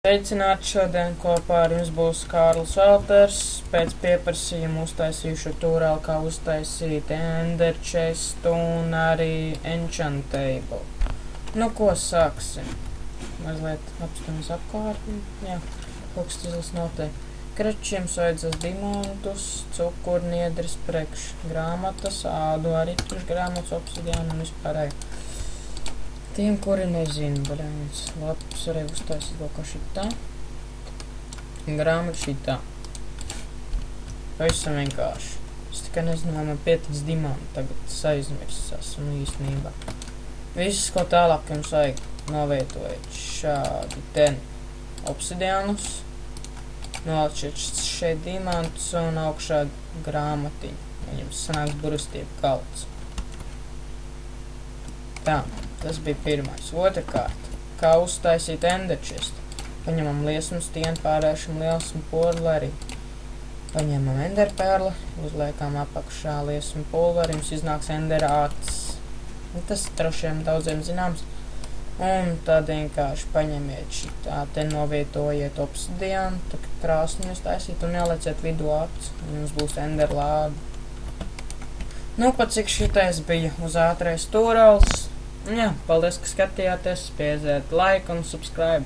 Sveicināti, šodien kopā ar jums būs Kārlis Valters. Pēc pieprasījuma uztaisīju šo tutoriālu, kā uztaisīt Ender Chest un arī Enchantable. Nu, ko sāksim? Mazliet apstāmies apkārtni. Jā, kaut kas izlas noteikti. Krečiem vajadzēs diamantus, cukurniedris, priekš grāmatas, ādu arī priekš grāmatas, obsidiānu un vispārēju. Tiem, kuri nezina, brāļs, labs arī uztaisīt vēl kā šitā. Grāmata šitā. Pavisam vienkārši. Es tikai nezinu, vai man pietiks diamantu, tagad es aizmirsis esmu īstenībā. Viss, ko tālāk jums vajag, novietojiet šādi ten obsidiānus, nolieciet šeit diamantus un augšā grāmatiņu. Jums sanāks burustība kalts. Tā. Tas bija pirmais. Otrkārt, kā uztaisīt Ender Chest. Paņemam liesmu stienu, pārvēršam liesmu pulveri. Paņemam Ender perli, uzliekam apakšā liesmu pulveri, jums iznāks Ender acis. Tas drošiem daudziem zināms. Un tad vienkārši paņemiet šitā, te novietojiet obsidiānu, tā kā krāsni jūs taisīt un ielieciet vidū acis. Un jums būs Ender lāde. Nu, pat cik šitais bija uz ātrais tutoriāls. Jā, paldies, ka skatījāties, spieziet like un subscribe.